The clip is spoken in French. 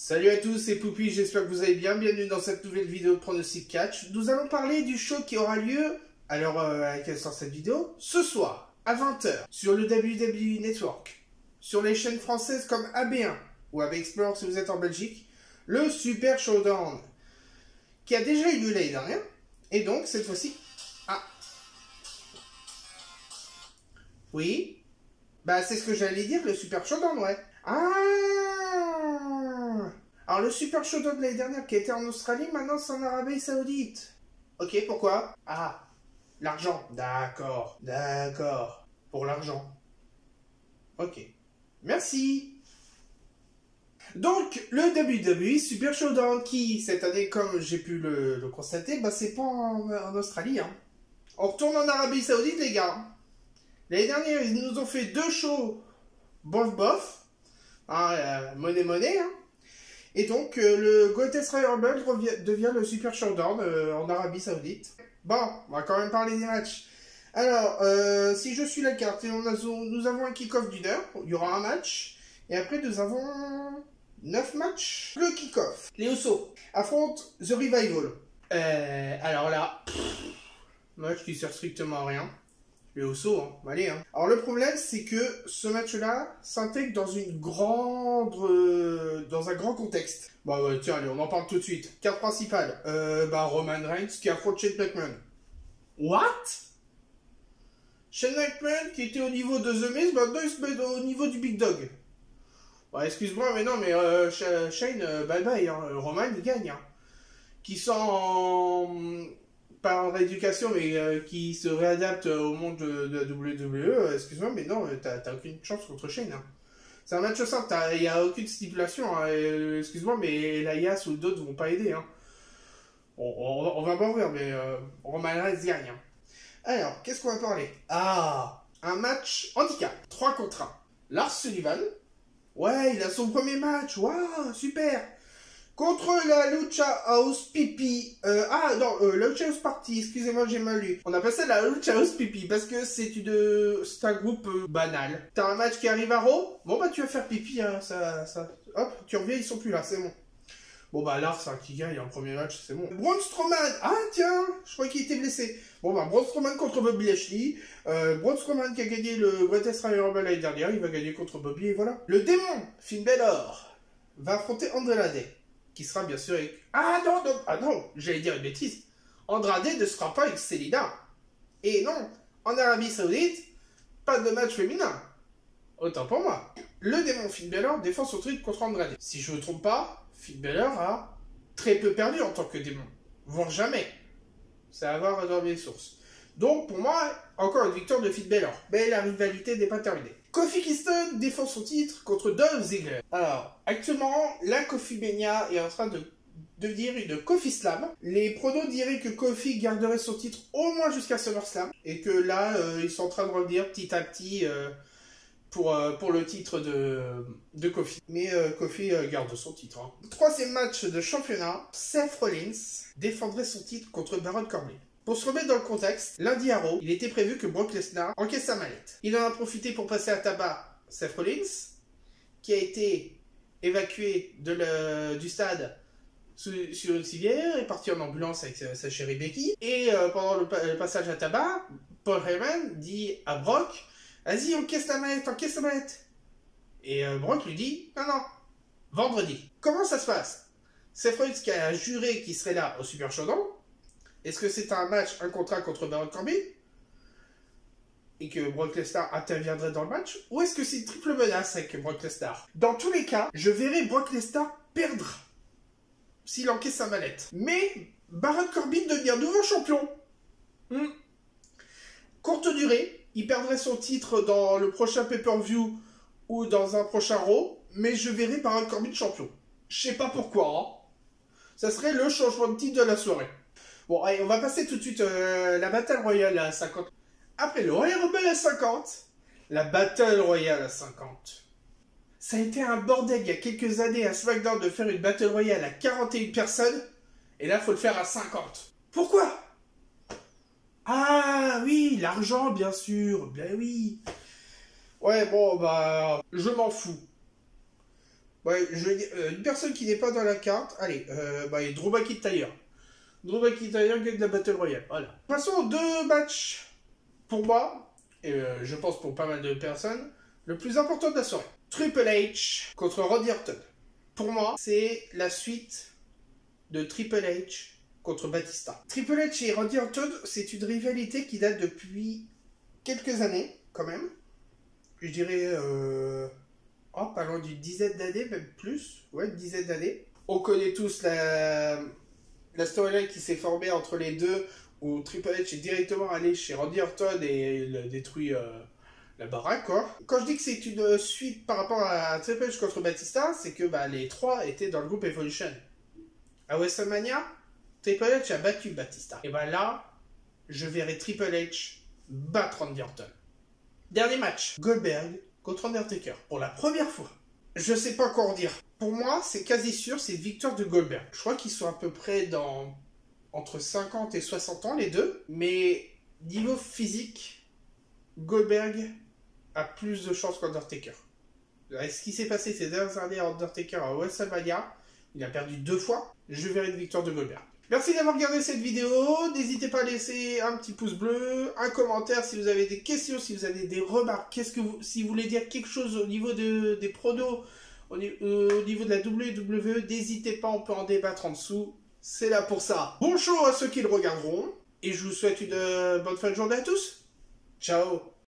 Salut à tous, c'est Poupy, j'espère que vous allez bien. Bienvenue dans cette nouvelle vidéo de Pronostic Catch. Nous allons parler du show qui aura lieu, à l'heure à laquelle sort cette vidéo, ce soir, à 20 h, sur le WWE Network, sur les chaînes françaises comme AB1 ou AB Explore si vous êtes en Belgique, le Super Showdown, qui a déjà eu lieu l'année dernière, et donc cette fois-ci... Ah. Oui. Bah c'est ce que j'allais dire, le Super Showdown, ouais. Ah. Alors le Super Showdown de l'année dernière qui était en Australie, maintenant c'est en Arabie Saoudite. Ok, pourquoi? Ah, l'argent. D'accord, d'accord. Pour l'argent. Ok. Merci. Donc, le WWE Super Showdown qui, cette année, comme j'ai pu le constater, bah c'est pas en Australie, hein. On retourne en Arabie Saoudite, les gars. L'année dernière, ils nous ont fait 2 shows bof-bof. Hein, monnaie, hein. Et donc, le Greatest Royal Rumble devient le Super Showdown en Arabie Saoudite. Bon, on va quand même parler des matchs. Alors, si je suis la carte, nous avons un kick-off d'1 heure. Il y aura un match. Et après, nous avons 9 matchs. Le kick-off. Les Usos affrontent The Revival. Alors là, match qui sert strictement à rien. Les Usos, hein, allez, hein. Alors le problème, c'est que ce match-là s'intègre dans dans un grand contexte. Bah ouais, tiens, allez, on en parle tout de suite. Carte principale, Roman Reigns qui affronte Shane McMahon. What? Shane McMahon qui était au niveau de The Miz, maintenant il se met au niveau du Big Dog. Bah excuse-moi, mais non, mais Shane, bye bye, hein. Roman il gagne, hein. Qui sont pas en rééducation, mais qui se réadapte au monde de la WWE, excuse-moi, mais non, t'as aucune chance contre Shane. Hein. C'est un match simple, il n'y a aucune stipulation. Hein, excuse-moi, mais Elias ou d'autres vont pas aider. Hein. On va pas ouvrir, mais Roman Reigns gagne. Hein. Alors, qu'est-ce qu'on va parler? Ah, un match handicap, 3 contre 1. Lars Sullivan, ouais, il a son premier match, waouh, super. Contre la Lucha House Pipi. La Lucha House Party, excusez-moi, j'ai mal lu. On appelle ça la Lucha House Pipi parce que c'est un groupe banal. T'as un match qui arrive à Raw, bon bah tu vas faire pipi, hein, hop, tu reviens, ils sont plus là, c'est bon. Bon bah Lars, hein, qui gagne en premier match, c'est bon. Braun Strowman, ah tiens, je croyais qu'il était blessé. Bon bah Braun Strowman contre Bobby Lashley. Braun Strowman qui a gagné le Greatest Royal Rumble l'année dernière, il va gagner contre Bobby et voilà. Le démon, Finn Balor, va affronter Andrade. Qui sera bien sûr avec... Ah non, j'allais dire une bêtise. Andrade ne sera pas avec Célina. Et non, en Arabie Saoudite, pas de match féminin. Autant pour moi. Le démon Finn Balor défend son titre contre Andrade. Si je ne me trompe pas, Finn Balor a très peu perdu en tant que démon. Voire jamais. C'est à voir dans mes sources. Donc pour moi, encore une victoire de Finn Balor. Mais la rivalité n'est pas terminée. Kofi Kingston défend son titre contre Dolph Ziggler. Alors, actuellement, la Kofi Mania est en train de devenir une Kofi Slam. Les pronos diraient que Kofi garderait son titre au moins jusqu'à SummerSlam. Et que là, ils sont en train de revenir petit à petit pour le titre de Kofi. Mais Kofi garde son titre. Hein. Troisième match de championnat, Seth Rollins défendrait son titre contre Baron Corbin. Pour se remettre dans le contexte, lundi à Raw, il était prévu que Brock Lesnar encaisse sa mallette. Il en a profité pour passer à tabac Seth Rollins, qui a été évacué du stade sur une civière, est parti en ambulance avec sa chérie Becky. Et pendant le passage à tabac, Paul Heyman dit à Brock, vas-y, encaisse la mallette. Et Brock lui dit, non, vendredi. Comment ça se passe? Seth Rollins qui a juré qu'il serait là au Super Showdown. Est-ce que c'est un match, un contrat contre Baron Corbin et que Brock Lesnar interviendrait dans le match? Ou est-ce que c'est une triple menace avec Brock Lesnar? Dans tous les cas, je verrai Brock Lesnar perdre s'il encaisse sa mallette. Mais Baron Corbin devient nouveau champion. Courte durée, il perdrait son titre dans le prochain pay-per-view ou dans un prochain Raw, mais je verrai Baron Corbin champion. Je sais pas pourquoi. Hein. Ça serait le changement de titre de la soirée. Bon, allez, on va passer tout de suite la Battle Royale à 50. Après le Royal Rumble à 50, la Battle Royale à 50. Ça a été un bordel il y a quelques années à SmackDown de faire une Battle Royale à 41 personnes. Et là, il faut le faire à 50. Pourquoi? Ah oui, l'argent, bien sûr. Ben oui. Ouais, bon, bah, je m'en fous. Ouais, une personne qui n'est pas dans la carte, allez, bah, il y a Drew McIntyre. Drew McIntyre gagne la Battle Royale, voilà. Passons aux 2 matchs, pour moi, et je pense pour pas mal de personnes, le plus important de la soirée. Triple H contre Randy Orton. Pour moi, c'est la suite de Triple H contre Batista. Triple H et Randy Orton, c'est une rivalité qui date depuis quelques années, quand même. Je dirais, pas loin d'une dizaine d'années, même plus. Ouais, une dizaine d'années. On connaît tous la storyline qui s'est formée entre les deux, où Triple H est directement allé chez Randy Orton et il a détruit la baraque, quoi. Quand je dis que c'est une suite par rapport à Triple H contre Batista, c'est que bah, les trois étaient dans le groupe Evolution. À WrestleMania, Triple H a battu Batista. Et bah là, je verrai Triple H battre Randy Orton. Dernier match, Goldberg contre Undertaker. Pour la première fois. Je sais pas quoi en dire. Pour moi, c'est quasi sûr, c'est victoire de Goldberg. Je crois qu'ils sont à peu près entre 50 et 60 ans, les deux. Mais niveau physique, Goldberg a plus de chances qu'Undertaker. Ce qui s'est passé ces dernières années à Undertaker à WrestleMania, il a perdu 2 fois. Je verrai une victoire de Goldberg. Merci d'avoir regardé cette vidéo. N'hésitez pas à laisser un petit pouce bleu, un commentaire si vous avez des questions, si vous avez des remarques. Si vous voulez dire quelque chose au niveau des pronos, au niveau de la WWE, n'hésitez pas, on peut en débattre en dessous. C'est là pour ça. Bon show à ceux qui le regarderont. Et je vous souhaite une bonne fin de journée à tous. Ciao.